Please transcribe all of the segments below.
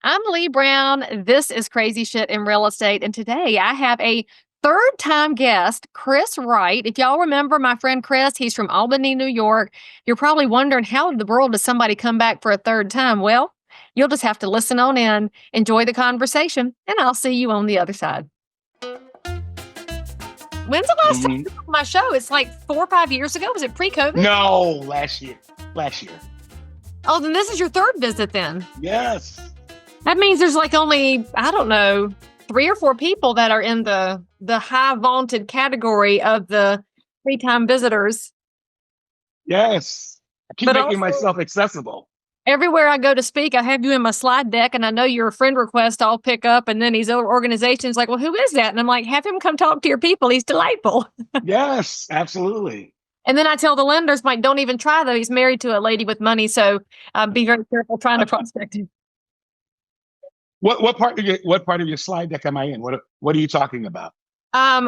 I'm Leigh Brown. This is Crazy Shit in Real Estate. And today I have a third-time guest, Chris Wright. If y'all remember my friend Chris, he's from Albany, New York. You're probably wondering, how in the world does somebody come back for a third time? Well, you'll just have to listen on in, enjoy the conversation, and I'll see you on the other side. When's the last time you were on my show? It's like 4 or 5 years ago. Was it pre-COVID? No, last year. Oh, then this is your third visit then. Yes. That means there's like only, I don't know, 3 or 4 people that are in the high vaunted category of the 3-time visitors. Yes. I keep making also, myself accessible. Everywhere I go to speak, I have you in my slide deck, and I know you're a friend request I'll pick up, and then these other organizations like, well, who is that? And I'm like, have him come talk to your people. He's delightful. Yes, absolutely. And then I tell the lenders, like, don't even try, though. He's married to a lady with money, so be very careful trying to prospect him. What part of your slide deck am I in? What are you talking about?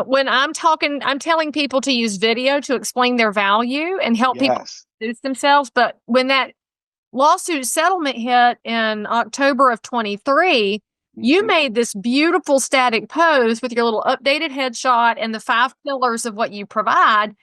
When I'm telling people to use video to explain their value and help people introduce themselves. But when that lawsuit settlement hit in October of 23, you made this beautiful static pose with your little updated headshot and the 5 pillars of what you provide.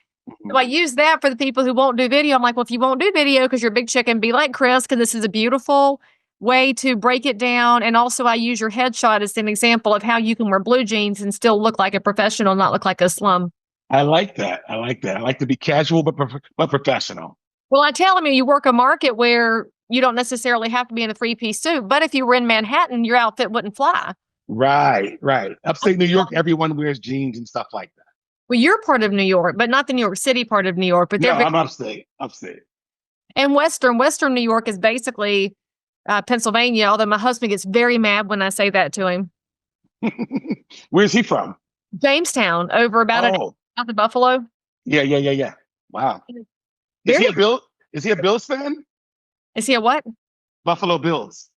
So I use that for the people who won't do video. I'm like, well, if you won't do video because you're a big chicken, be like Chris, because this is a beautiful way to break it down. And also I use your headshot as an example of how you can wear blue jeans and still look like a professional, not look like a slum. I like that. I like to be casual, but professional. Well, I tell them you work a market where you don't necessarily have to be in a 3-piece suit, but if you were in Manhattan, your outfit wouldn't fly. Right. Upstate New York, everyone wears jeans and stuff like that. Well, you're part of New York, but not the New York City part of New York. But no, I'm upstate. And Western New York is basically Pennsylvania, although my husband gets very mad when I say that to him. Where's he from? Jamestown, over about an hour south of Buffalo. Yeah. Wow. Is he a Bills fan? Is he a what? Buffalo Bills.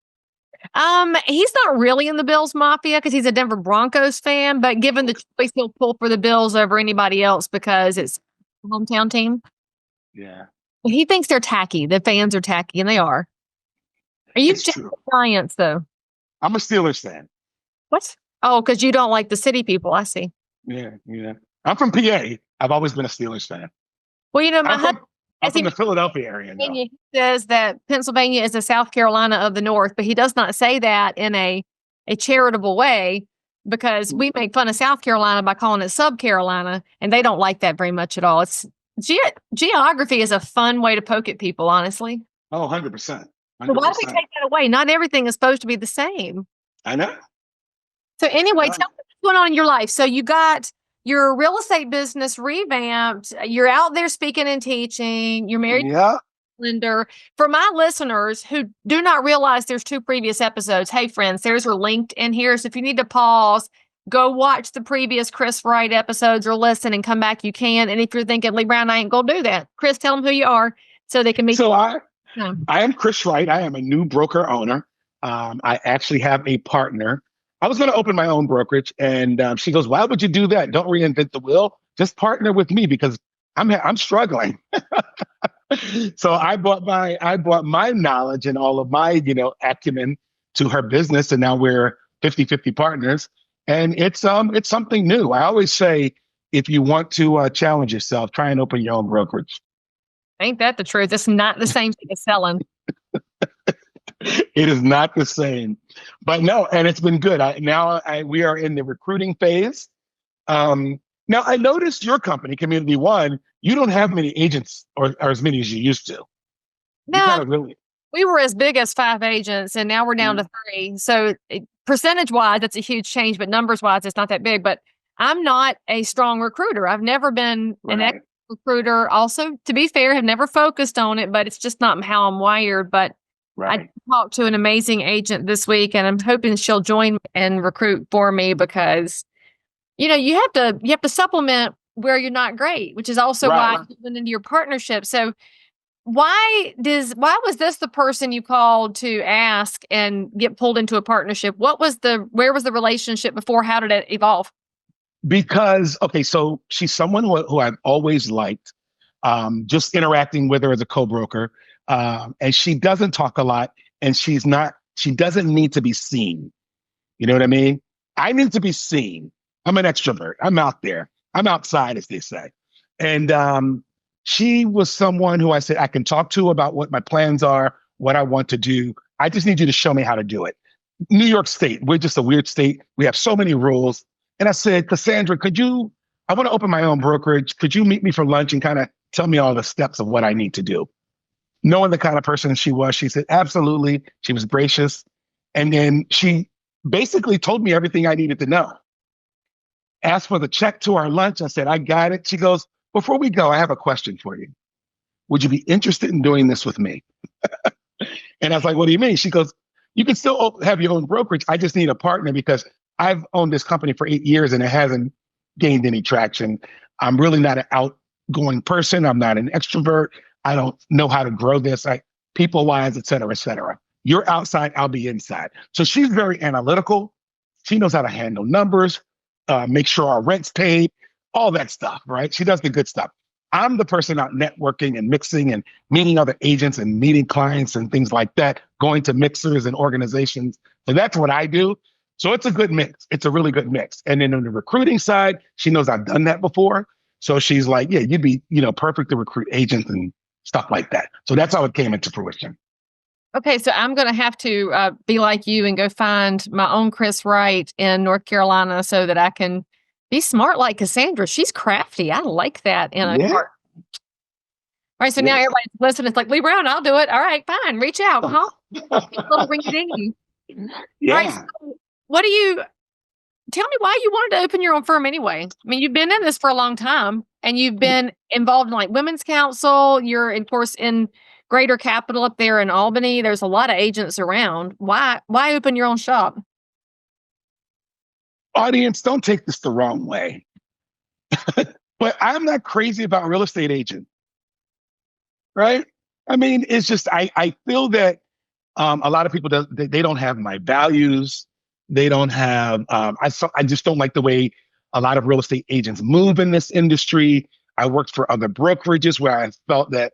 He's not really in the Bills Mafia because he's a Denver Broncos fan, but given the choice, he'll pull for the Bills over anybody else because it's a hometown team. Yeah. He thinks they're tacky. The fans are tacky, and they are. Are you Giants, though? I'm a Steelers fan. What? Oh, because you don't like the city people. I see. Yeah. I'm from PA. I've always been a Steelers fan. Well, you know, my husband, I'm from the Philadelphia area. He says that Pennsylvania is the South Carolina of the North, but he does not say that in a charitable way because we make fun of South Carolina by calling it Sub Carolina, and they don't like that very much at all. It's geography is a fun way to poke at people, honestly. Oh, 100%. So why do we take that away? Not everything is supposed to be the same. I know. So anyway, tell me what's going on in your life. So you got your real estate business revamped. You're out there speaking and teaching. You're married to a lender. For my listeners who do not realize there's 2 previous episodes, hey friends, there's her linked in here. So if you need to pause, go watch the previous Chris Wright episodes or listen and come back, you can. And if you're thinking, Leigh Brown, I ain't gonna do that, Chris, tell them who you are so they can meet you. I am Chris Wright. I am a new broker owner. I actually have a partner. I was going to open my own brokerage, and she goes, "Why would you do that? Don't reinvent the wheel. Just partner with me because I'm struggling." So I brought my knowledge and all of my acumen to her business, and now we're 50-50 partners. And it's something new. I always say, if you want to challenge yourself, try and open your own brokerage. Ain't that the truth? It's not the same thing as selling. It is not the same, but no, and it's been good. We are in the recruiting phase. Now I noticed your company, Community One, you don't have many agents or as many as you used to. No, we were as big as 5 agents, and now we're down to 3. So percentage-wise, that's a huge change, but numbers-wise, it's not that big. But I'm not a strong recruiter. I've never been an expert recruiter. Also, to be fair, have never focused on it, but it's just not how I'm wired. But I talked to an amazing agent this week, and I'm hoping she'll join and recruit for me because, you have to supplement where you're not great, which is also why I went into your partnership. So why was this the person you called to ask and get pulled into a partnership? Where was the relationship before? How did it evolve? Because, so she's someone who I've always liked, just interacting with her as a co-broker. And she doesn't talk a lot, and she's not She doesn't need to be seen. You know what I mean? I need to be seen. I'm an extrovert. I'm out there. I'm outside, as they say. And she was someone who I said I can talk to about what my plans are, what I want to do. I just need you to show me how to do it. New York State, we're just a weird state. We have so many rules. And I said, Cassandra, I want to open my own brokerage. Could you meet me for lunch and kind of tell me all the steps of what I need to do? Knowing the kind of person she was, she said, absolutely. She was gracious. And then she basically told me everything I needed to know. Asked for the check to our lunch. I said, I got it. She goes, before we go, I have a question for you. Would you be interested in doing this with me? And I was like, what do you mean? She goes, you can still have your own brokerage. I just need a partner because I've owned this company for 8 years and it hasn't gained any traction. I'm really not an outgoing person. I'm not an extrovert. I don't know how to grow this, people-wise, et cetera, et cetera. You're outside, I'll be inside. So she's very analytical. She knows how to handle numbers, make sure our rent's paid, all that stuff, right? She does the good stuff. I'm the person out networking and mixing and meeting other agents and meeting clients and things like that, going to mixers and organizations. So that's what I do. So it's a good mix. It's a really good mix. And then on the recruiting side, she knows I've done that before. So she's like, yeah, you'd be, perfect to recruit agents and stuff like that. So that's how it came into fruition. Okay, so I'm going to have to be like you and go find my own Chris Wright in North Carolina so that I can be smart like Cassandra. She's crafty. I like that in a car. All right, so now everybody's listening. It's like, Leigh Brown, I'll do it. All right, fine. Reach out. Huh? Little ring-a-ding. Yeah. All right, so tell me why you wanted to open your own firm anyway. I mean, you've been in this for a long time and you've been involved in like Women's Council. You're, of course, in Greater Capital up there in Albany. There's a lot of agents around. Why open your own shop? Audience, don't take this the wrong way. But I'm not crazy about real estate agents, right? I mean, it's just, I feel that a lot of people, they don't have my values. They don't have, I just don't like the way a lot of real estate agents move in this industry. I worked for other brokerages where I felt that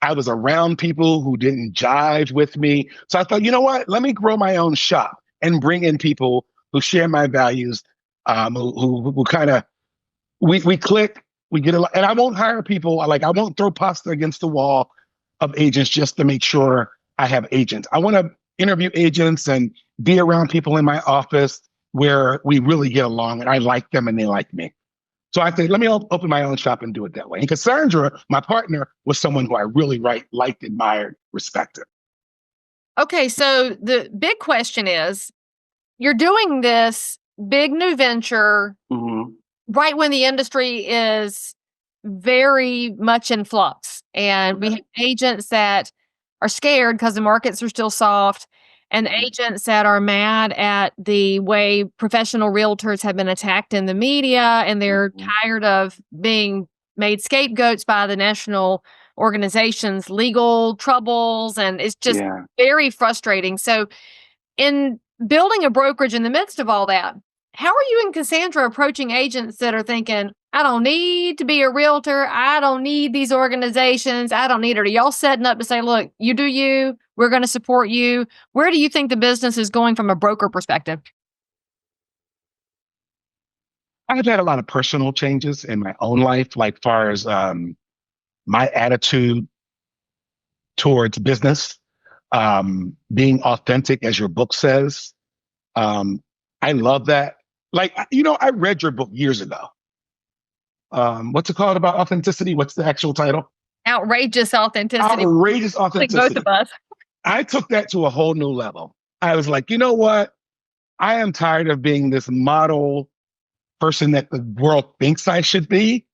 I was around people who didn't jive with me. So I thought, you know what, let me grow my own shop and bring in people who share my values, who kind of, we click, we get a lot, and I won't hire people, I won't throw pasta against the wall of agents just to make sure I have agents. I want to interview agents and be around people in my office where we really get along and I like them and they like me. So I said, let me open my own shop and do it that way. And Cassandra, my partner, was someone who I really liked, admired, respected. Okay, so the big question is, you're doing this big new venture right when the industry is very much in flux. And we have agents that are scared because the markets are still soft, and agents that are mad at the way professional realtors have been attacked in the media, and they're tired of being made scapegoats by the national organizations, legal troubles, and it's just very frustrating. So in building a brokerage in the midst of all that, how are you and Cassandra approaching agents that are thinking, I don't need to be a realtor. I don't need these organizations. I don't need it. Are y'all setting up to say, look, you do you. We're going to support you. Where do you think the business is going from a broker perspective? I've had a lot of personal changes in my own life, like far as my attitude towards business, being authentic, as your book says. I love that. I read your book years ago. What's it called about authenticity? What's the actual title? Outrageous authenticity. Outrageous authenticity. Like both of us. I took that to a whole new level. I was like, you know what? I am tired of being this model person that the world thinks I should be,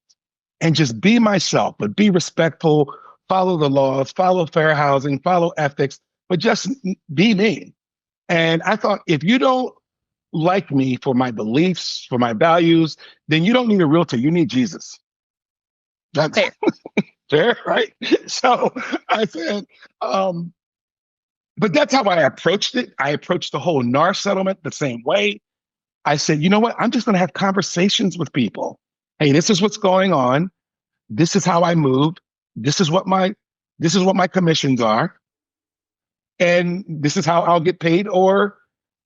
and just be myself, but be respectful, follow the laws, follow fair housing, follow ethics, but just be me. And I thought, if you don't like me for my beliefs, for my values, then you don't need a realtor. You need Jesus. That's fair, right? So I said, but that's how I approached it. I approached the whole NAR settlement the same way. I said, you know what? I'm just going to have conversations with people. Hey, this is what's going on. This is how I move. This is what my commissions are. and this is how I'll get paid, or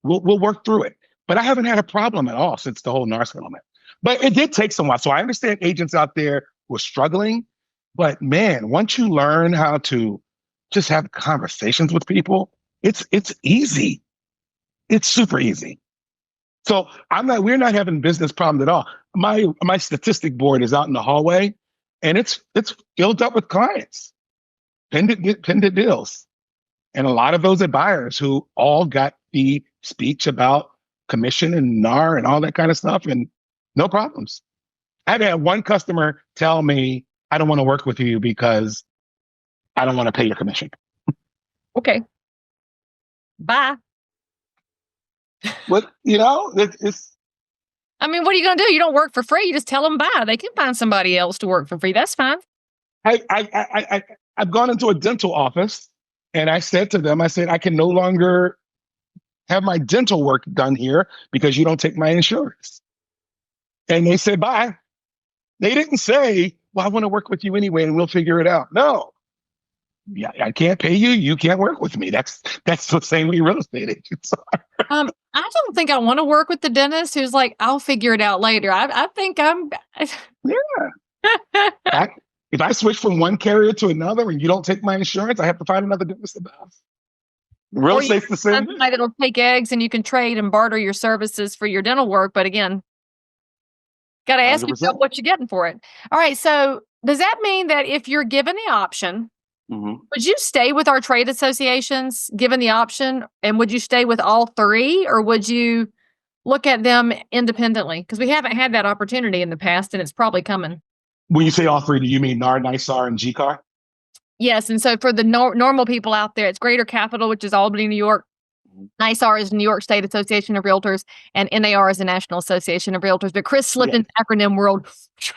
we'll work through it. But I haven't had a problem at all since the whole NAR settlement. But it did take some while. So I understand agents out there who are struggling. But man, once you learn how to just have conversations with people, it's easy. It's super easy. So we're not having business problems at all. My statistic board is out in the hallway, and it's filled up with clients, pending deals. And a lot of those are buyers who all got the speech about commission and NAR and all that kind of stuff, and no problems. I've had one customer tell me, I don't want to work with you because I don't want to pay your commission. Okay. Bye. But, it's. I mean, what are you going to do? You don't work for free. You just tell them bye. They can find somebody else to work for free. That's fine. I've gone into a dental office, and I said to them, I said, I can no longer have my dental work done here because you don't take my insurance. And they said, bye. They didn't say, well, I want to work with you anyway, and we'll figure it out. No. Yeah, I can't pay you. You can't work with me. That's the same way real estate agents are. I don't think I want to work with the dentist who's like, I'll figure it out later. I think I'm. Yeah. If I switch from one carrier to another and you don't take my insurance, I have to find another dentist to bounce. Real estate's the same. Somebody that'll take eggs, and you can trade and barter your services for your dental work. But again, got to ask 100%. yourself what you're getting for it. All right. So does that mean that if you're given the option, would you stay with our trade associations given the option? And would you stay with all three, or would you look at them independently? Because we haven't had that opportunity in the past, and it's probably coming. When you say all three, do you mean NAR, NYSAR, and GCAR? Yes. And so for the normal people out there, it's Greater Capital, which is Albany, New York. NYSAR is New York State Association of Realtors, and NAR is the National Association of Realtors. But Chris slipped into acronym world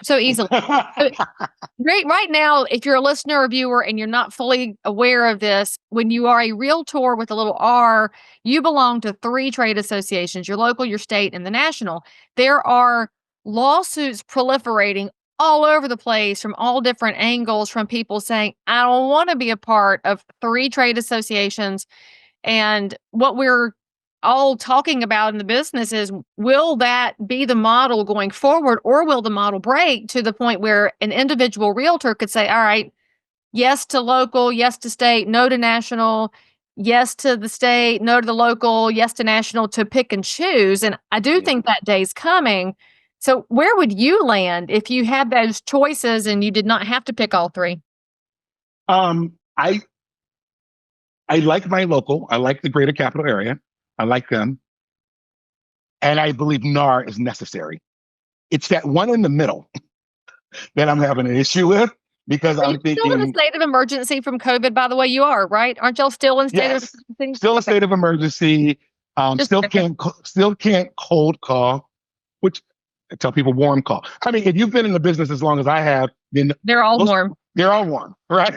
so easily. Right now, if you're a listener or viewer and you're not fully aware of this, when you are a realtor with a little R, you belong to three trade associations: your local, your state, and the national. There are lawsuits proliferating all over the place from all different angles, from people saying, I don't want to be a part of three trade associations. And what we're all talking about in the business is, will that be the model going forward, or will the model break to the point where an individual realtor could say, all right, yes to local, yes to state, no to national, yes to the state, no to the local, yes to national, to pick and choose. And I do think that day's coming. So where would you land if you had those choices and you did not have to pick all three? I like my local. I like the Greater Capital Area. I like them. And I believe NAR is necessary. It's that one in the middle that I'm having an issue with, because I'm thinking. Still in a state of emergency from COVID, by the way, you are, right? Aren't y'all still in state of emergency? Still in state of emergency. Still can't cold call, which I tell people warm call. I mean, if you've been in the business as long as I have, then they're all warm. They're all warm, right?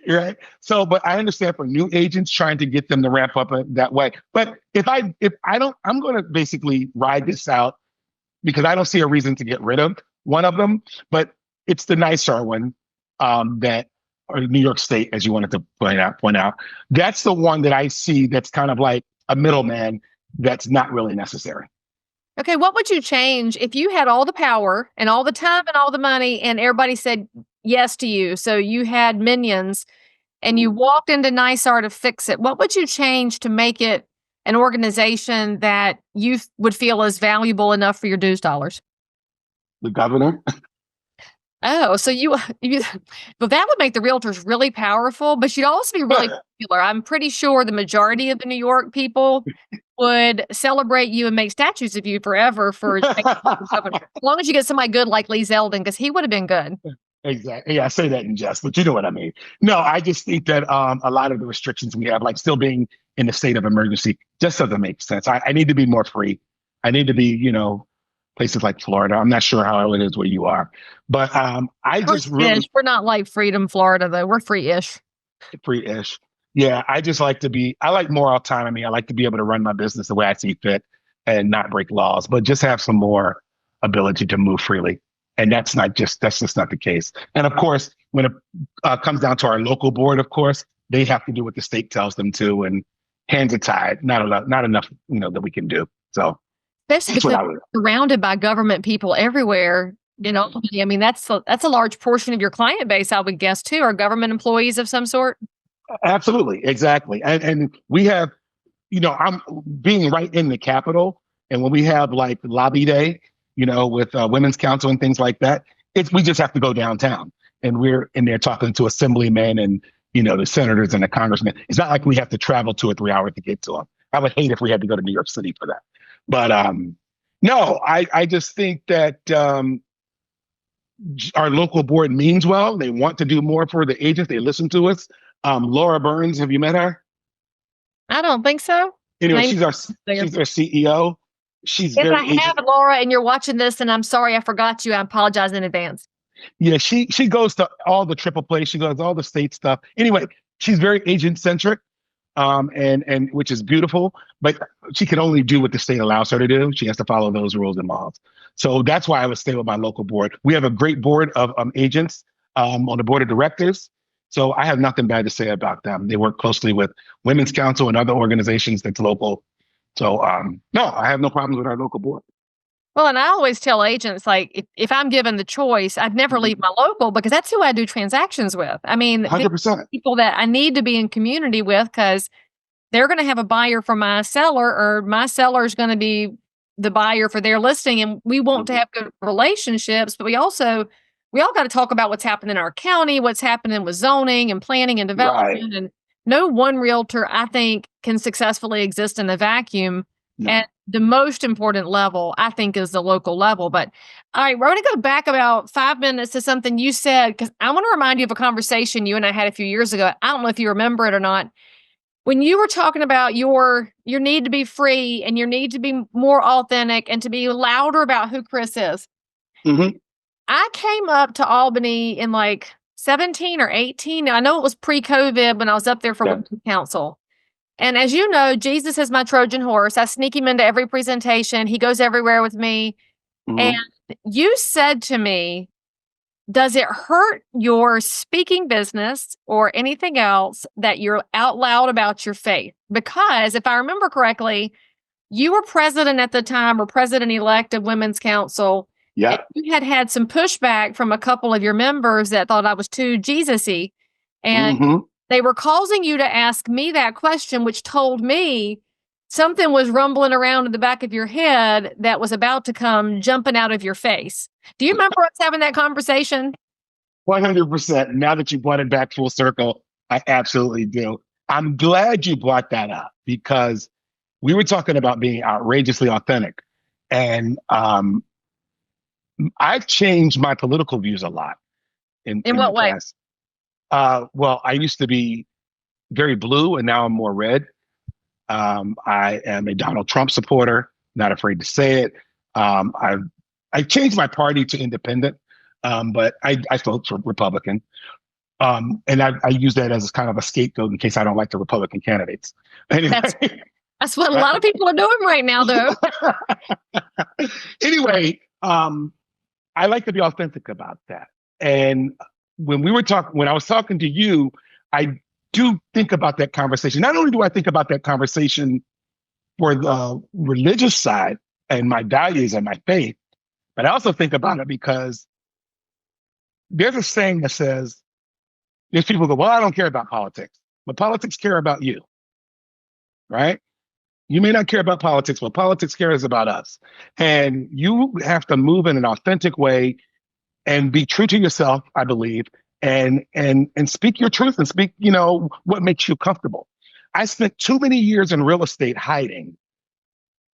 Right. So, but I understand for new agents trying to get them to ramp up that way. But if I don't, I'm going to basically ride this out, because I don't see a reason to get rid of one of them. But it's the NYSAR one, or New York State, as you wanted to point out. That's the one that I see that's kind of like a middleman that's not really necessary. Okay, what would you change if you had all the power and all the time and all the money, and everybody said yes to you? So you had minions and you walked into NYSAR to fix it. What would you change to make it an organization that you would feel is valuable enough for your dues dollars? The governor. Oh, so but that would make the realtors really powerful, but you'd also be really popular. I'm pretty sure the majority of the New York people would celebrate you and make statues of you forever for as long as you get somebody good like Leigh Zeldin, because he would have been good. Exactly. Yeah, I say that in jest, but you know what I mean. No, I just think that a lot of the restrictions we have, like still being in the state of emergency, just doesn't make sense. I need to be more free. I need to be, places like Florida. I'm not sure how it is where you are, but we're not like Freedom, Florida, though. We're free-ish. Free-ish. Yeah, I just like I like more autonomy. I like to be able to run my business the way I see fit and not break laws, but just have some more ability to move freely. And that's just not the case. And of course, when it comes down to our local board, of course, they have to do what the state tells them to, and hands are tied. Not enough, that we can do. So Especially that's what because I would. you're surrounded by government people everywhere. I mean, that's a large portion of your client base, I would guess, too, are government employees of some sort. Absolutely, exactly, and we have, I'm being right in the Capitol, and when we have like lobby day, with Women's Council and things like that, we just have to go downtown, and we're in there talking to assemblymen and the senators and the congressmen. It's not like we have to travel 2 or 3 hours to get to them. I would hate if we had to go to New York City for that. But no, I just think that our local board means well. They want to do more for the agents. They listen to us. Laura Burns, have you met her? I don't think so. Anyway, she's our CEO. She's if very I have, Laura, and you're watching this, and I'm sorry I forgot you, I apologize in advance. Yeah, she goes to all the triple play. She goes to all the state stuff. Anyway, she's very agent centric, and which is beautiful. But she can only do what the state allows her to do. She has to follow those rules and laws. So that's why I would stay with my local board. We have a great board of agents on the board of directors. So I have nothing bad to say about them. They work closely with Women's Council and other organizations that's local. So no, I have no problems with our local board. Well, and I always tell agents, like, if I'm given the choice, I'd never leave my local, because that's who I do transactions with. I mean, 100%. People that I need to be in community with, because they're going to have a buyer for my seller, or my seller is going to be the buyer for their listing. And we want to have good relationships, but we all got to talk about what's happening in our county, what's happening with zoning and planning and development. Right. And no one realtor, I think, can successfully exist in a vacuum. No. And the most important level, I think, is the local level. But all right, we're going to go back about 5 minutes to something you said, because I want to remind you of a conversation you and I had a few years ago. I don't know if you remember it or not. When you were talking about your need to be free and your need to be more authentic and to be louder about who Chris is. Mm-hmm. I came up to Albany in like 17 or 18. I know it was pre-COVID when I was up there for Women's Council. And as you know, Jesus is my Trojan horse. I sneak him into every presentation. He goes everywhere with me. Mm-hmm. And you said to me, does it hurt your speaking business or anything else that you're out loud about your faith? Because if I remember correctly, you were president at the time, or president-elect of Women's Council. Yeah. You had some pushback from a couple of your members that thought I was too Jesus-y. And they were causing you to ask me that question, which told me something was rumbling around in the back of your head that was about to come jumping out of your face. Do you remember us having that conversation? 100%. Now that you brought it back full circle, I absolutely do. I'm glad you brought that up, because we were talking about being outrageously authentic. And I've changed my political views a lot. In what way? Well, I used to be very blue, and now I'm more red. I am a Donald Trump supporter, not afraid to say it. I changed my party to independent, but I vote for Republican. And I use that as kind of a scapegoat in case I don't like the Republican candidates. Anyway. That's what a lot of people are doing right now, though. Anyway, I like to be authentic about that. And when I was talking to you, I do think about that conversation. Not only do I think about that conversation for the religious side and my values and my faith, but I also think about it because there's a saying that says, there's people who go, well, I don't care about politics, but politics care about you, right? You may not care about politics, but politics cares about us. And you have to move in an authentic way and be true to yourself, I believe, and speak your truth and speak, what makes you comfortable. I spent too many years in real estate hiding.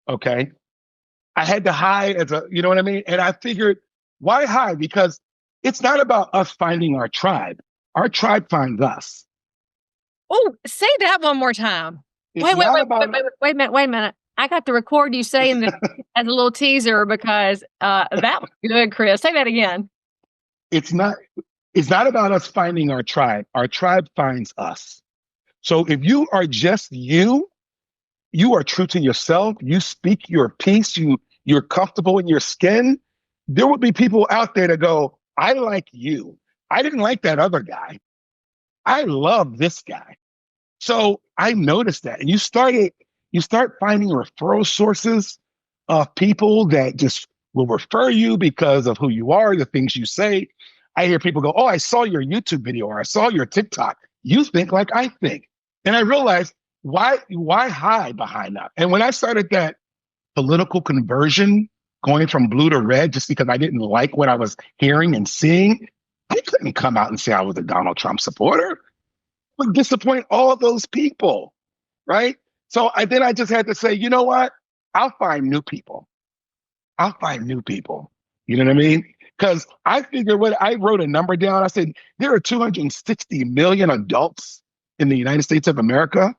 Okay. I had to hide you know what I mean? And I figured, why hide? Because it's not about us finding our tribe. Our tribe finds us. Oh, say that one more time. Wait a minute. I got to record you saying this as a little teaser, because that was good, Chris. Say that again. It's not about us finding our tribe. Our tribe finds us. So if you are just you are true to yourself, you speak your piece, you're comfortable in your skin, there will be people out there that go, I like you. I didn't like that other guy. I love this guy. So I noticed that. And you start finding referral sources of people that just will refer you because of who you are, the things you say. I hear people go, "Oh, I saw your YouTube video or I saw your TikTok. You think like I think." And I realized why hide behind that? And when I started that political conversion, going from blue to red just because I didn't like what I was hearing and seeing, I couldn't come out and say I was a Donald Trump supporter. I would disappoint all those people, right? So I just had to say, you know what? I'll find new people. I'll find new people. You know what I mean? Because I figured what I wrote a number down. I said there are 260 million adults in the United States of America.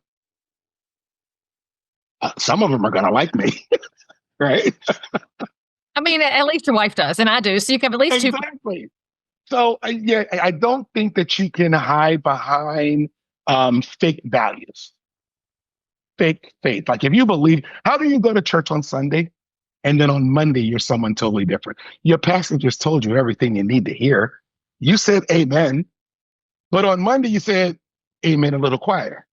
Some of them are going to like me, right? I mean, at least your wife does, and I do. So you can have at least two. Exactly. So yeah, I don't think that you can hide behind fake values, fake faith. Like if you believe, how do you go to church on Sunday and then on Monday you're someone totally different? Your pastor just told you everything you need to hear. You said amen, but on Monday you said amen a little quieter,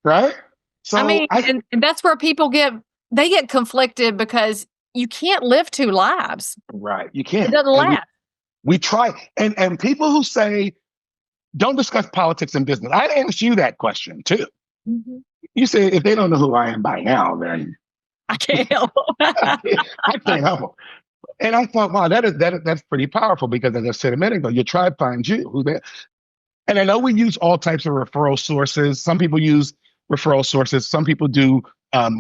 right? So I mean, and that's where people get conflicted because you can't live two lives. Right, you can't. It doesn't last. We try, and people who say don't discuss politics and business. I asked you that question too. Mm-hmm. You say if they don't know who I am by now, then I can't help. I can't help them. And I thought, wow, that's pretty powerful because, as I said a minute ago, your tribe finds you. Who they? And I know we use all types of referral sources. Some people use referral sources. Some people do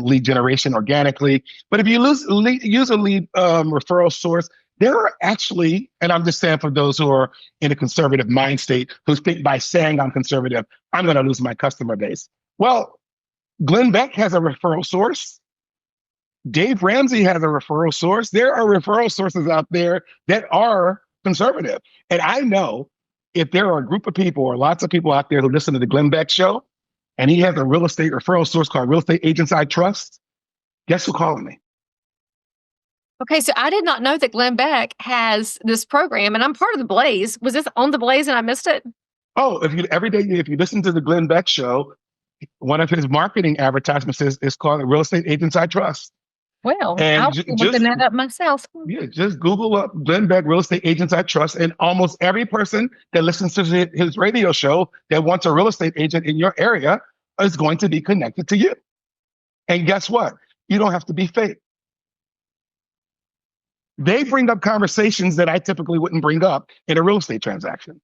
lead generation organically. But if you use a lead referral source, there are actually, and I'm just saying for those who are in a conservative mind state, who think by saying I'm conservative, I'm going to lose my customer base. Well, Glenn Beck has a referral source. Dave Ramsey has a referral source. There are referral sources out there that are conservative. And I know if there are a group of people or lots of people out there who listen to the Glenn Beck show, and he has a real estate referral source called Real Estate Agents I Trust, guess who's calling me? Okay, so I did not know that Glenn Beck has this program, and I'm part of the Blaze. Was this on the Blaze and I missed it? Oh, if you listen to the Glenn Beck show, one of his marketing advertisements is called Real Estate Agents I Trust. Well, I'll be looking that up myself. Yeah, just Google up Glenn Beck Real Estate Agents I Trust, and almost every person that listens to his radio show that wants a real estate agent in your area is going to be connected to you. And guess what? You don't have to be fake. They bring up conversations that I typically wouldn't bring up in a real estate transaction.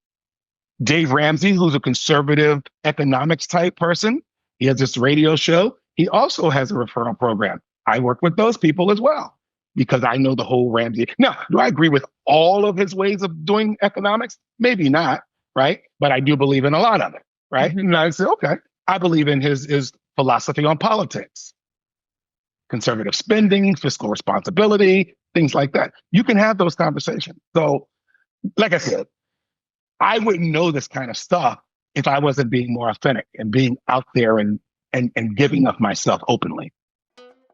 Dave Ramsey, who's a conservative economics type person, he has this radio show. He also has a referral program. I work with those people as well because I know the whole Ramsey. Now, do I agree with all of his ways of doing economics? Maybe not, right? But I do believe in a lot of it, right? Mm-hmm. And I say, okay, I believe in his philosophy on politics, conservative spending, fiscal responsibility, things like that. You can have those conversations. So, like I said, I wouldn't know this kind of stuff if I wasn't being more authentic and being out there and giving of myself openly.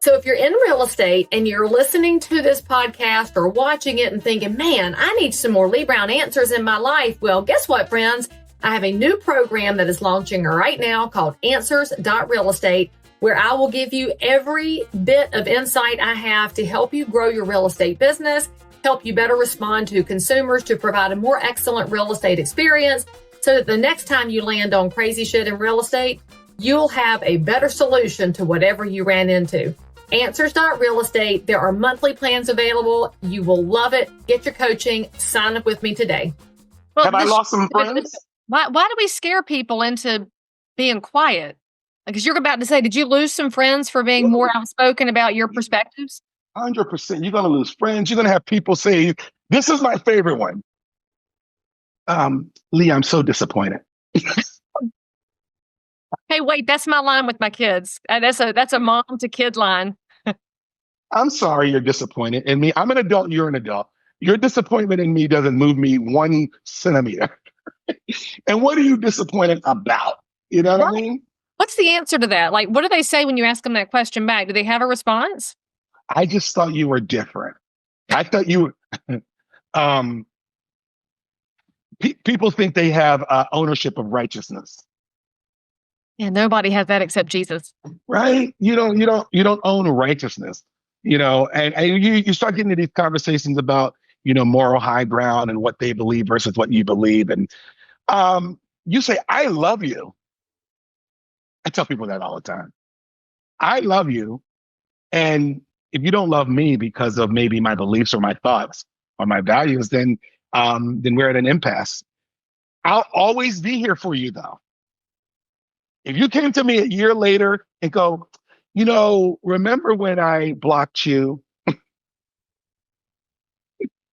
So if you're in real estate and you're listening to this podcast or watching it and thinking, man, I need some more Leigh Brown answers in my life. Well, guess what, friends? I have a new program that is launching right now called Answers.Real Estate, where I will give you every bit of insight I have to help you grow your real estate business, help you better respond to consumers, to provide a more excellent real estate experience so that the next time you land on crazy shit in real estate, you'll have a better solution to whatever you ran into. Answers.Real Estate. There are monthly plans available. You will love it. Get your coaching. Sign up with me today. Well, have I lost some friends? Why do we scare people into being quiet? Because you're about to say, did you lose some friends for being more outspoken about your perspectives? 100%. You're going to lose friends. You're going to have people say, this is my favorite one. Leigh, I'm so disappointed. Hey, wait, that's my line with my kids. That's a mom to kid line. I'm sorry you're disappointed in me. I'm an adult. You're an adult. Your disappointment in me doesn't move me 1 centimeter. And what are you disappointed about? You know what I mean? What's the answer to that? Like, what do they say when you ask them that question back? Do they have a response? I just thought you were different. I thought you were... people think they have ownership of righteousness. Yeah, nobody has that except Jesus. Right? You don't own righteousness, and you start getting into these conversations about, moral high ground and what they believe versus what you believe. And you say, I love you. I tell people that all the time. I love you. And if you don't love me because of maybe my beliefs or my thoughts or my values, then we're at an impasse. I'll always be here for you, though. If you came to me a year later and go, remember when I blocked you?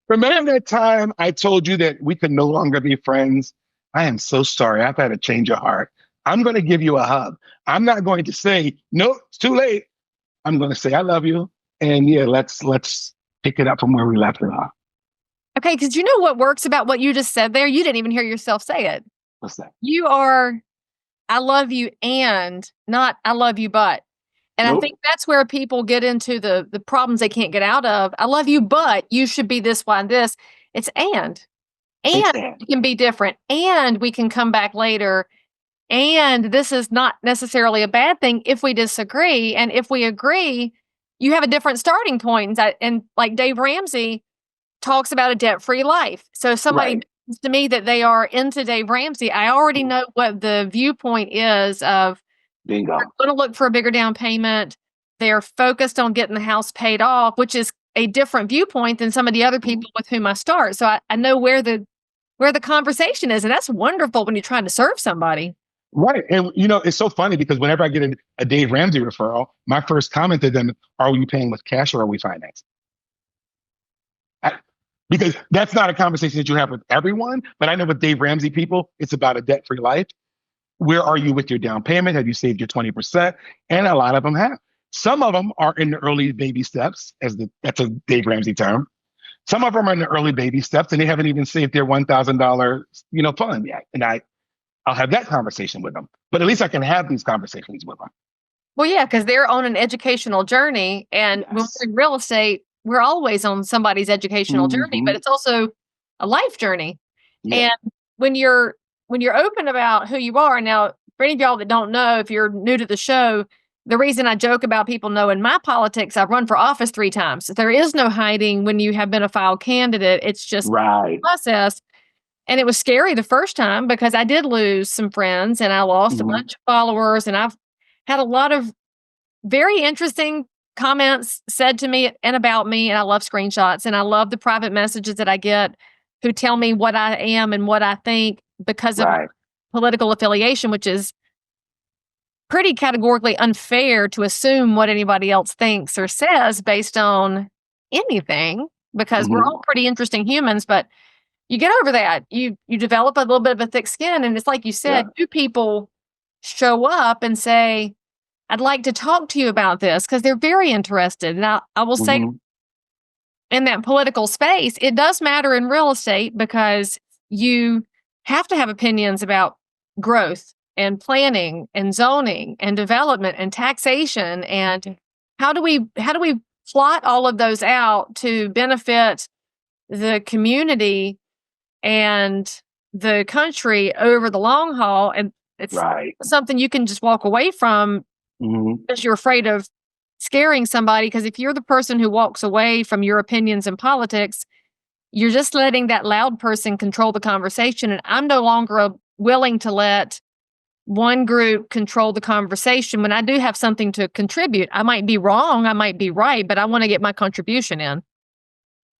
Remember that time I told you that we could no longer be friends? I am so sorry. I've had a change of heart. I'm going to give you a hug. I'm not going to say, no, it's too late. I'm going to say, I love you. And yeah, let's pick it up from where we left it off. Okay, because you know what works about what you just said there? You didn't even hear yourself say it. What's that? You are, I love you and not I love you but. And Nope. I think that's where people get into the problems they can't get out of. I love you, but you should be this, why, and this. It's and it can be different. And we can come back later. And this is not necessarily a bad thing if we disagree. And if we agree, you have a different starting point. And like Dave Ramsey talks about a debt-free life. So if somebody mentions to me that they are into Dave Ramsey, I already know what the viewpoint is of Bingo. they're going to look for a bigger down payment. They're focused on getting the house paid off, which is a different viewpoint than some of the other people with whom I start. So I know where the conversation is. And that's wonderful when you're trying to serve somebody. Right. And, it's so funny because whenever I get a Dave Ramsey referral, my first comment to them, are we paying with cash or are we financing? Because that's not a conversation that you have with everyone. But I know with Dave Ramsey people, it's about a debt-free life. Where are you with your down payment? Have you saved your 20%? And a lot of them have. Some of them are in the early baby steps, that's a Dave Ramsey term. Some of them are in the early baby steps and they haven't even saved their $1,000, fund yet. And I'll have that conversation with them. But at least I can have these conversations with them. Well, yeah, because they're on an educational journey. And when we're in real estate, we're always on somebody's educational journey, but it's also a life journey. Yeah. And when you're open about who you are, now, for any of y'all that don't know, if you're new to the show, the reason I joke about people knowing my politics, I've run for office 3 times. There is no hiding when you have been a filed candidate. It's just a process. And it was scary the first time because I did lose some friends and I lost a bunch of followers. And I've had a lot of very interesting comments said to me and about me. And I love screenshots and I love the private messages that I get who tell me what I am and what I think because of political affiliation, which is pretty categorically unfair to assume what anybody else thinks or says based on anything, because we're all pretty interesting humans, but you get over that. You develop a little bit of a thick skin. And it's like you said, do people show up and say, I'd like to talk to you about this because they're very interested. And I will say in that political space, it does matter in real estate because you have to have opinions about growth and planning and zoning and development and taxation. And how do we plot all of those out to benefit the community and the country over the long haul? And it's something you can just walk away from because you're afraid of scaring somebody. Because if you're the person who walks away from your opinions in politics, you're just letting that loud person control the conversation. And I'm no longer willing to let one group control the conversation when I do have something to contribute. I might be wrong, I might be right, but I want to get my contribution in.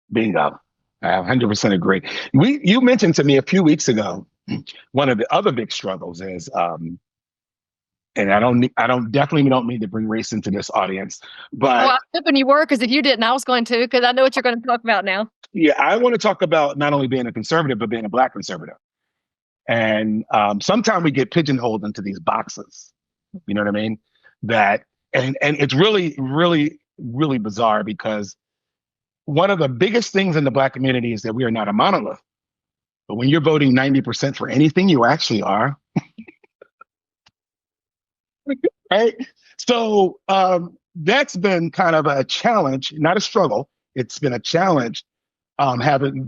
Bingo. I 100% agree. You mentioned to me a few weeks ago, one of the other big struggles is, and I definitely don't mean to bring race into this audience, but I was hoping you were, because if you didn't, I was going to, because I know what you're going to talk about now. Yeah, I want to talk about not only being a conservative, but being a Black conservative. And sometimes we get pigeonholed into these boxes. You know what I mean? And it's really, really, really bizarre because one of the biggest things in the Black community is that we are not a monolith. But when you're voting 90% for anything, you actually are. Right? So that's been kind of a challenge, not a struggle. It's been a challenge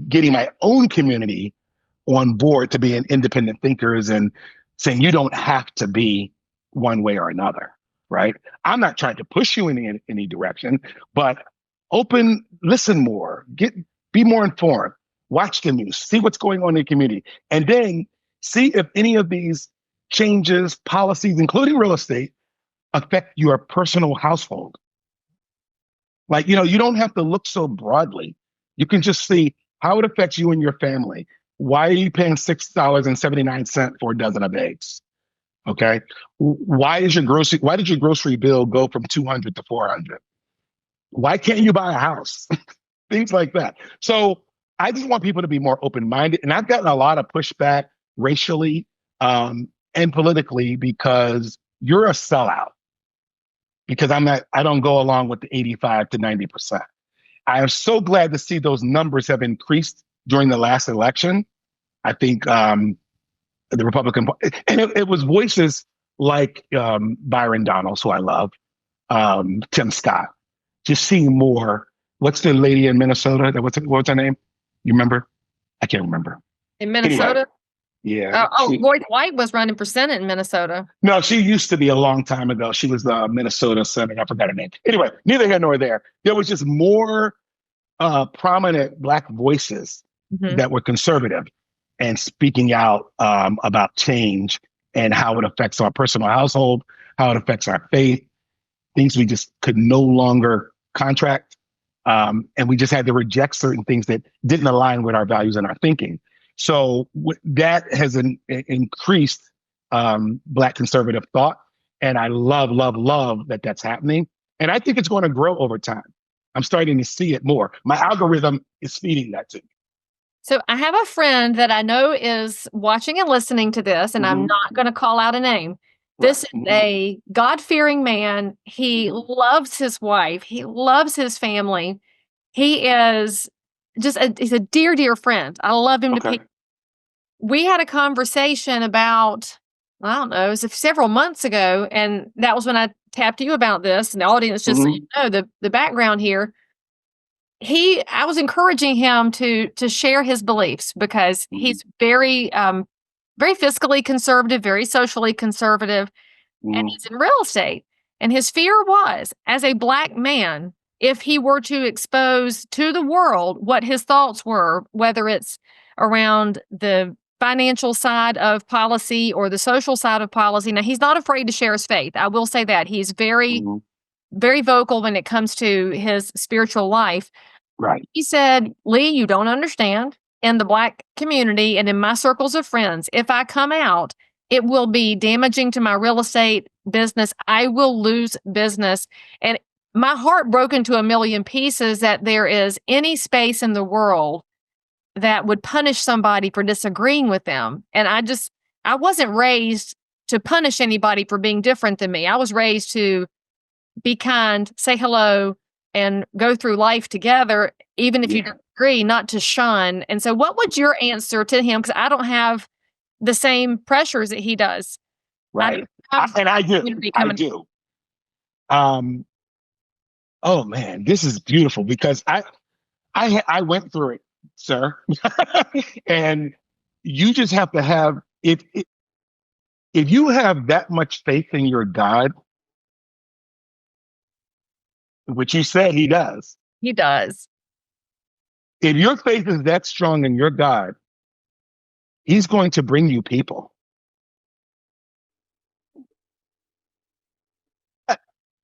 getting my own community on board to being independent thinkers and saying you don't have to be one way or another, right? I'm not trying to push you in any direction, but listen more, be more informed, watch the news, see what's going on in the community, and then see if any of these changes, policies, including real estate, affect your personal household. Like, you don't have to look so broadly. You can just see how it affects you and your family. Why are you paying $6.79 for a dozen of eggs? Okay. Why did your grocery bill go from 200 to 400? Why can't you buy a house? Things like that. So I just want people to be more open-minded. And I've gotten a lot of pushback racially and politically because you're a sellout. Because I don't go along with the 85 to 90%. I am so glad to see those numbers have increased during the last election. I think the Republican, and it was voices like Byron Donalds, who I love, Tim Scott, just seeing more. What's the lady in Minnesota? What's her name? You remember? I can't remember. In Minnesota? Anyway, yeah. Lloyd White was running for Senate in Minnesota. No, she used to be a long time ago. She was the Minnesota Senator. I forgot her name. Anyway, neither here nor there. There was just more prominent Black voices that were conservative and speaking out about change and how it affects our personal household, how it affects our faith, things we just could no longer contract. And we just had to reject certain things that didn't align with our values and our thinking. So that has increased Black conservative thought. And I love that that's happening. And I think it's going to grow over time. I'm starting to see it more. My algorithm is feeding that to me. So I have a friend that I know is watching and listening to this, and I'm not going to call out a name. This is a God-fearing man. He loves his wife. He loves his family. He is he's a dear, dear friend. I love him to pieces. We had a conversation about, I don't know, it was several months ago, and that was when I tapped you about this, and the audience, just so you know, the background here. I was encouraging him to share his beliefs because he's very, very fiscally conservative, very socially conservative, and he's in real estate. And his fear was, as a Black man, if he were to expose to the world what his thoughts were, whether it's around the financial side of policy or the social side of policy. Now, he's not afraid to share his faith. I will say that. He's very, very vocal when it comes to his spiritual life. Right. He said, Leigh, you don't understand. In the Black community and in my circles of friends, if I come out, it will be damaging to my real estate business. I will lose business. And my heart broke into a million pieces that there is any space in the world that would punish somebody for disagreeing with them. And I wasn't raised to punish anybody for being different than me. I was raised to be kind, say hello, and go through life together, even if you don't agree, not to shun. And so what would your answer to him? Because I don't have the same pressures that he does. Right. I do. Oh man, this is beautiful because I went through it, sir. And you just have to have, if you have that much faith in your God, which you said he does. He does. If your faith is that strong in your God, he's going to bring you people.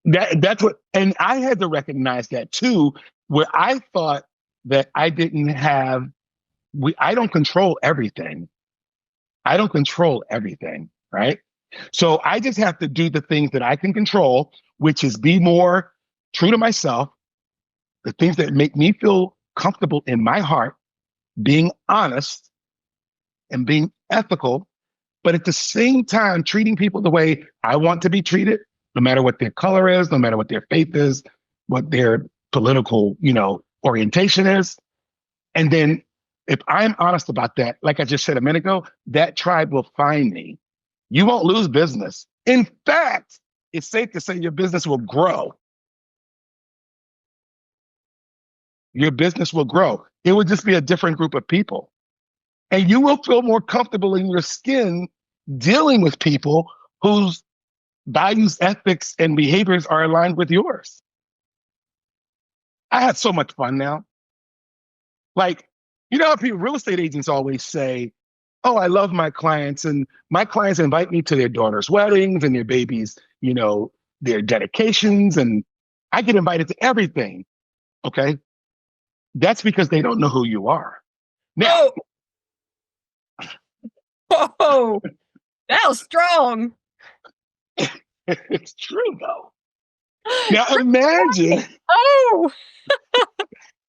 That's what, and I had to recognize that too, where I thought that I don't control everything. I don't control everything, right? So I just have to do the things that I can control, which is be more true to myself, the things that make me feel comfortable in my heart, being honest and being ethical, but at the same time, treating people the way I want to be treated, no matter what their color is, no matter what their faith is, what their political, orientation is. And then if I'm honest about that, like I just said a minute ago, that tribe will find me. You won't lose business. In fact, it's safe to say your business will grow. Your business will grow. It will just be a different group of people. And you will feel more comfortable in your skin dealing with people whose values, ethics, and behaviors are aligned with yours. I had so much fun now. Like, you know how people, real estate agents always say, oh, I love my clients, and my clients invite me to their daughters' weddings and their babies, their dedications, and I get invited to everything. Okay. That's because they don't know who you are. Now, oh, that was strong. It's true, though. Now, imagine. Oh,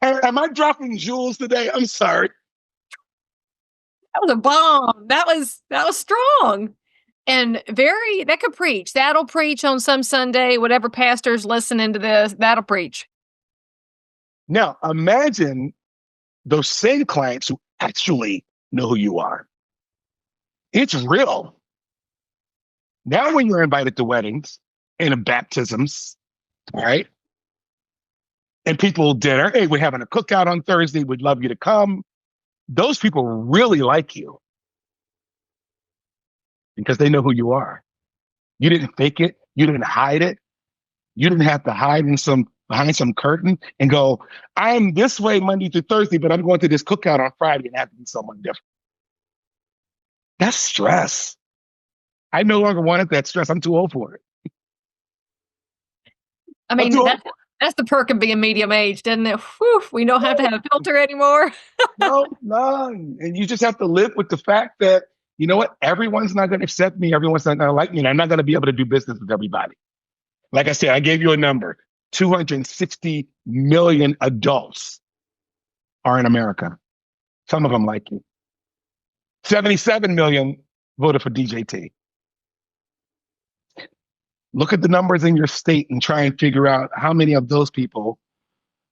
Am I dropping jewels today? I'm sorry. that was a bomb. That was strong. And that could preach. That'll preach on some Sunday. Whatever pastor's listening to this, that'll preach. Now, imagine those same clients who actually know who you are. It's real. Now, when you're invited to weddings and baptisms, right? And people dinner, hey, we're having a cookout on Thursday. We'd love you to come. Those people really like you because they know who you are. You didn't fake it. You didn't hide it. You didn't have to hide behind some curtain and go, I'm this way Monday through Thursday, but I'm going to this cookout on Friday and have to be someone different. That's stress. I no longer wanted that stress. I'm too old for it. I mean, that's the perk of being medium aged, isn't it? Whew, we don't have to have a filter anymore. No, none. And you just have to live with the fact that, you know what? Everyone's not going to accept me. Everyone's not going to like me. And I'm not going to be able to do business with everybody. Like I said, I gave you a number. 260 million adults are in America. Some of them like you. 77 million voted for DJT. Look at the numbers in your state and try and figure out how many of those people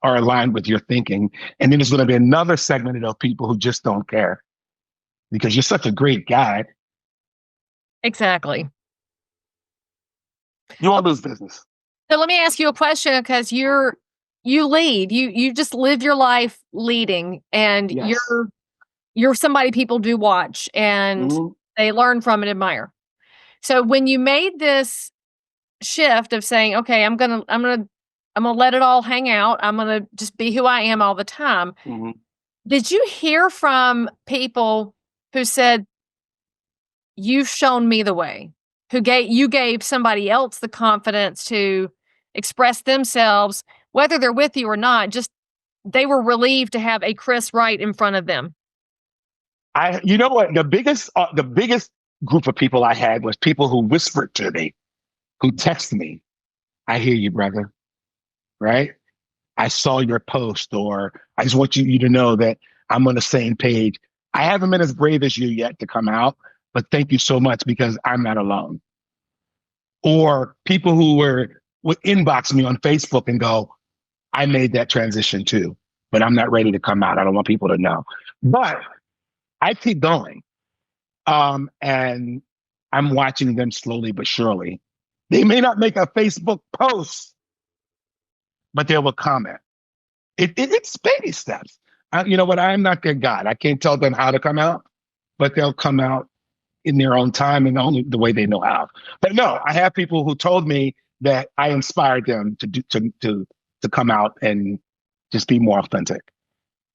are aligned with your thinking. And then there's going to be another segment of people who just don't care because you're such a great guy. Exactly. You won't lose business. So let me ask you a question because you lead, you just live your life leading, and Yes. you're somebody people do watch and they learn from and admire. So when you made this shift of saying, okay, I'm gonna let it all hang out, I'm gonna just be who I am all the time. Did you hear from people who said, you've shown me the way, you gave somebody else the confidence to express themselves, whether they're with you or not, just they were relieved to have a Chris Wright in front of them? You know what? The biggest group of people I had was people who whispered to me, who text me, I hear you, brother, right? I saw your post, or I just want you to know that I'm on the same page. I haven't been as brave as you yet to come out, but thank you so much because I'm not alone. Or people who would inbox me on Facebook and go, I made that transition too, but I'm not ready to come out. I don't want people to know. But I keep going. And I'm watching them slowly but surely. They may not make a Facebook post, but they will comment. It's baby steps. You know what? I'm not their God. I can't tell them how to come out, but they'll come out in their own time and only the way they know how. But no, I have people who told me that I inspired them to come out and just be more authentic.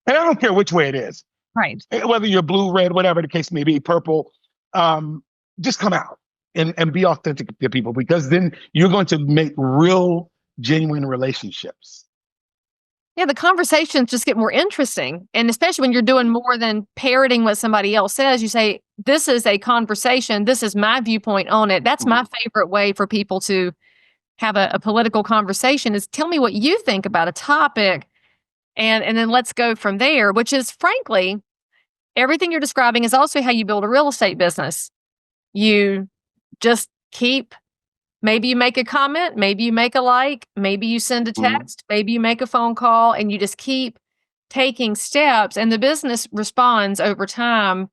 And I don't care which way it is. Right. Whether you're blue, red, whatever the case may be, purple, just come out and be authentic to people, because then you're going to make real, genuine relationships. Yeah, the conversations just get more interesting. And especially when you're doing more than parroting what somebody else says, you say, this is a conversation. This is my viewpoint on it. That's my favorite way for people to have a political conversation, is tell me what you think about a topic. And then let's go from there, which is, frankly, everything you're describing is also how you build a real estate business. You just maybe you make a comment, maybe you make a like, maybe you send a text, maybe you make a phone call, and you just keep taking steps, and the business responds over time.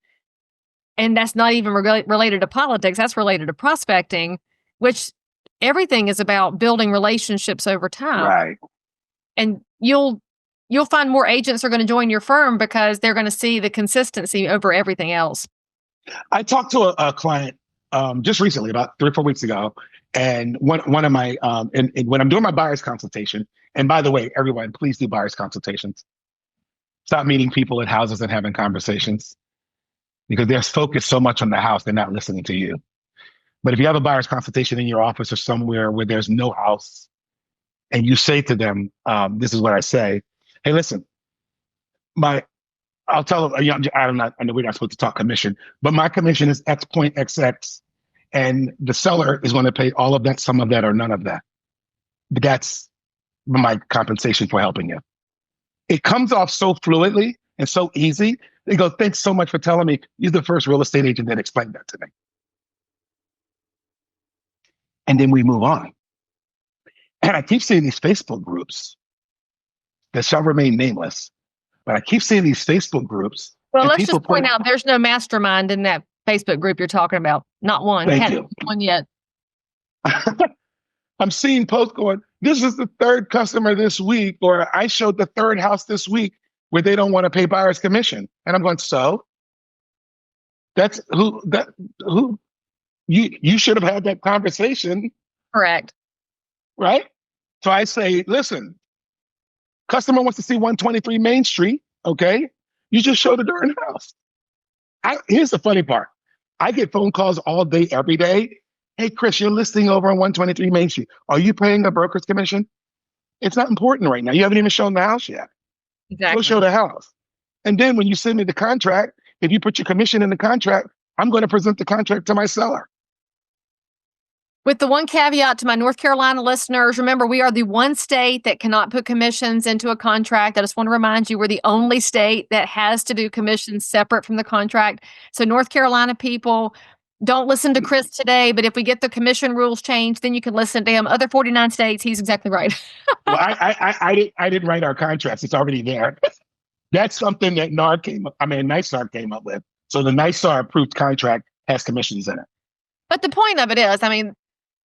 And that's not even related to politics. That's related to prospecting, which everything is about building relationships over time. Right. And you'll find more agents are going to join your firm because they're going to see the consistency over everything else. I talked to a client just recently, about 3 or 4 weeks ago, And one of my and when I'm doing my buyer's consultation, and by the way, everyone, please do buyer's consultations. Stop meeting people at houses and having conversations because they're focused so much on the house, they're not listening to you. But if you have a buyer's consultation in your office or somewhere where there's no house, and you say to them, this is what I say, hey, listen, I'll tell them, I know we're not supposed to talk commission, but my commission is X point XX, and the seller is going to pay all of that, some of that, or none of that. But that's my compensation for helping you. It comes off so fluidly and so easy. They go, thanks so much for telling me. You're the first real estate agent that explained that to me. And then we move on. And I keep seeing these Facebook groups that shall remain nameless, but I keep seeing these Facebook groups. Well, let's just point out there's no mastermind in that Facebook group you're talking about. Not one. Thank you. One yet. I'm seeing posts going, this is the third customer this week, or I showed the third house this week where they don't want to pay buyer's commission. And I'm going, so that's who you should have had that conversation. Correct. Right? So I say, listen, customer wants to see 123 Main Street. Okay. You just showed the darn house. Here's the funny part. I get phone calls all day, every day. Hey, Chris, you're listing over on 123 Main Street. Are you paying a broker's commission? It's not important right now. You haven't even shown the house yet. Exactly. Go show the house. And then when you send me the contract, if you put your commission in the contract, I'm going to present the contract to my seller. With the one caveat to my North Carolina listeners, remember, we are the one state that cannot put commissions into a contract. I just want to remind you, we're the only state that has to do commissions separate from the contract. So North Carolina people, don't listen to Chris today, but if we get the commission rules changed, then you can listen to him. Other 49 states, he's exactly right. Well, I didn't write our contracts. It's already there. That's something that NYSAR came up with. So the NYSAR approved contract has commissions in it. But the point of it is,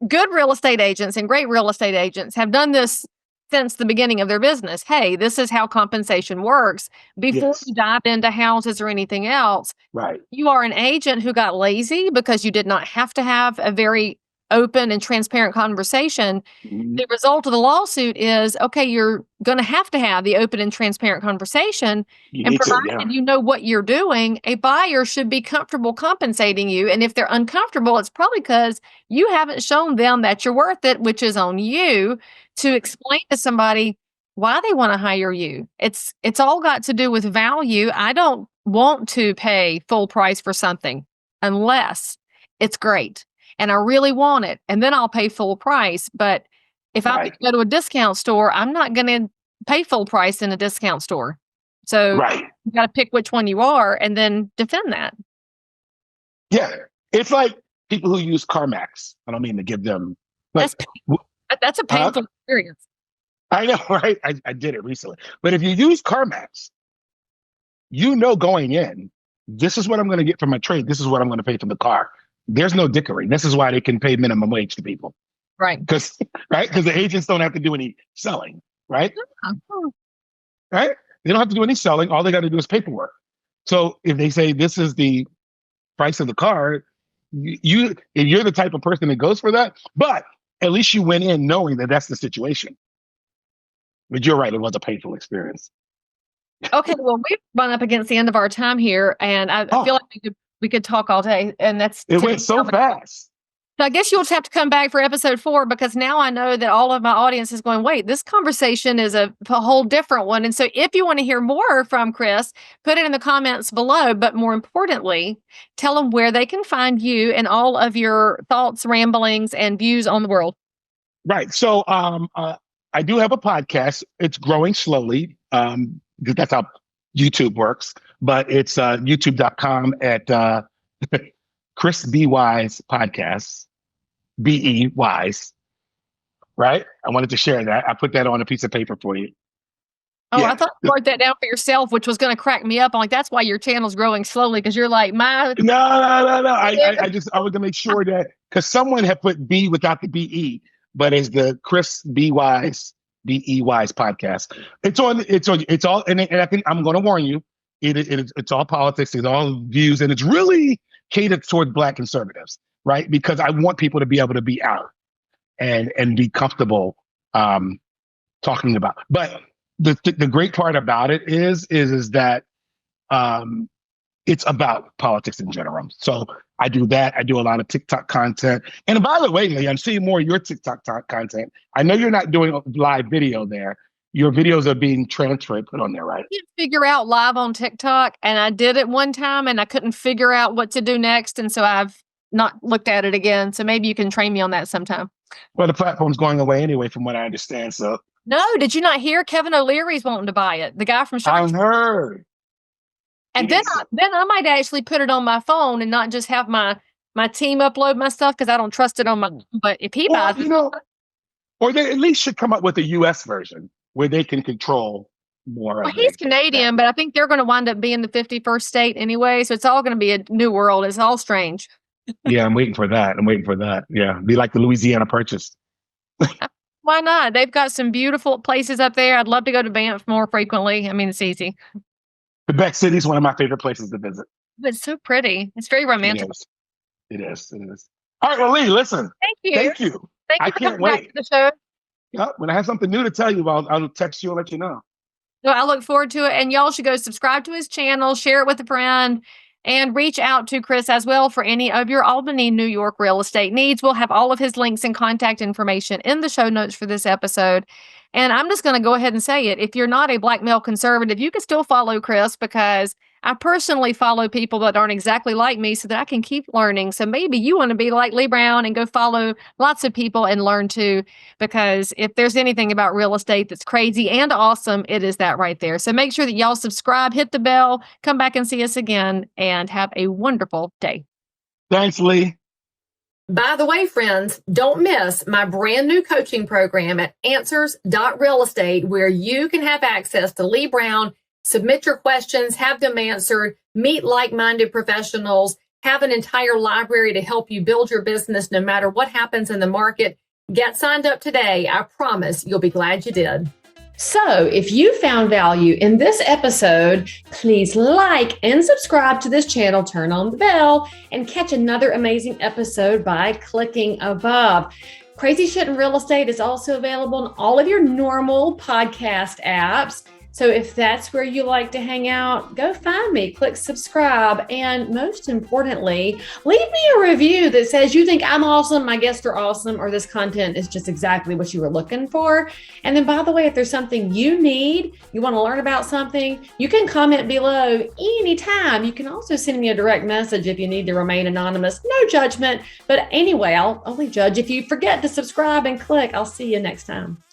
good real estate agents and great real estate agents have done this since the beginning of their business. Hey, this is how compensation works. Before you dive into houses or anything else, right? You are an agent who got lazy because you did not have to have a very open and transparent conversation. Mm-hmm. The result of the lawsuit is, okay, you're going to have the open and transparent conversation. And provided you know what you're doing, a buyer should be comfortable compensating you. And if they're uncomfortable, it's probably because you haven't shown them that you're worth it, which is on you to explain to somebody why they want to hire you. It's all got to do with value. I don't want to pay full price for something unless it's great and I really want it, and then I'll pay full price. But if I go to a discount store, I'm not going to pay full price in a discount store. So you got to pick which one you are and then defend that. Yeah. It's like people who use CarMax. I don't mean to give them that's a painful experience. I know, right? I did it recently. But if you use CarMax, you know going in, this is what I'm going to get for my trade. This is what I'm going to pay for the car. There's no dickering. This is why they can pay minimum wage to people. Right. Because the agents don't have to do any selling, right? Uh-huh. Right? They don't have to do any selling. All they got to do is paperwork. So if they say this is the price of the car, if you're the type of person that goes for that, but at least you went in knowing that that's the situation. But you're right, it was a painful experience. Okay, well, we've run up against the end of our time here, and I feel like we could talk all day, and it went so fast. So I guess you'll just have to come back for episode 4, because now I know that all of my audience is going, wait, this conversation is a whole different one. And so if you want to hear more from Chris, put it in the comments below. But more importantly, tell them where they can find you and all of your thoughts, ramblings, and views on the world. Right. So I do have a podcast. It's growing slowly. That's how YouTube works. But it's youtube.com at Chris B. Wise Podcasts. B.E. Wise, right? I wanted to share that. I put that on a piece of paper for you. Oh, yeah. I thought you wrote that down for yourself, which was going to crack me up. I'm like, that's why your channel's growing slowly, because you're like, No. I was going to make sure that, because someone had put B without the B.E., but it's the Chris B. Wise, B.E. Wise Podcast. It's all, and I think I'm going to warn you, it's all politics, it's all views, and it's really catered toward Black conservatives. Right? Because I want people to be able to be out. and be comfortable talking about. But the great part about it is that it's about politics in general. So I do that. I do a lot of TikTok content. And by the way, Leigh, I'm seeing more of your TikTok content. I know you're not doing live video there. Your videos are being transferred, put on there, right? I can't figure out live on TikTok, and I did it one time, and I couldn't figure out what to do next, and so I've not looked at it again. So maybe you can train me on that sometime. Well, the platform's going away anyway, from what I understand. So no, did you not hear Kevin O'Leary's wanting to buy it? The guy from I heard. And then I might actually put it on my phone and not just have my team upload my stuff because I don't trust it on my. But if he buys it, or they at least should come up with a U.S. version where they can control more. Well, he's Canadian, but I think they're going to wind up being the 51st state anyway. So it's all going to be a new world. It's all strange. Yeah, I'm waiting for that. Yeah, be like the Louisiana Purchase. Why not? They've got some beautiful places up there. I'd love to go to Banff more frequently. I mean, it's easy. Quebec City is one of my favorite places to visit. But it's so pretty. It's very romantic. It is. All right, well, Leigh, listen. Thank you. Thank you. I can't wait. Back to the show. Yeah, when I have something new to tell you, I'll text you and let you know. So I look forward to it. And y'all should go subscribe to his channel, share it with a friend, and reach out to Chris as well for any of your Albany, New York real estate needs. We'll have all of his links and contact information in the show notes for this episode. And I'm just going to go ahead and say it. If you're not a Black male conservative, you can still follow Chris because I personally follow people that aren't exactly like me so that I can keep learning. So maybe you want to be like Leigh Brown and go follow lots of people and learn too, because if there's anything about real estate that's crazy and awesome, it is that right there. So make sure that y'all subscribe, hit the bell, come back and see us again, and have a wonderful day. Thanks, Leigh. By the way, friends, don't miss my brand new coaching program at answers.realestate, where you can have access to Leigh Brown, submit your questions, have them answered, meet like-minded professionals, have an entire library to help you build your business no matter what happens in the market. Get signed up today. I promise you'll be glad you did. So if you found value in this episode, please like and subscribe to this channel, turn on the bell, and catch another amazing episode by clicking above. Crazy Shit in Real Estate is also available in all of your normal podcast apps. So if that's where you like to hang out, go find me, click subscribe, and most importantly, leave me a review that says you think I'm awesome, my guests are awesome, or this content is just exactly what you were looking for. And then, by the way, if there's something you need, you want to learn about something, you can comment below anytime. You can also send me a direct message if you need to remain anonymous. No judgment. But anyway, I'll only judge if you forget to subscribe and click. I'll see you next time.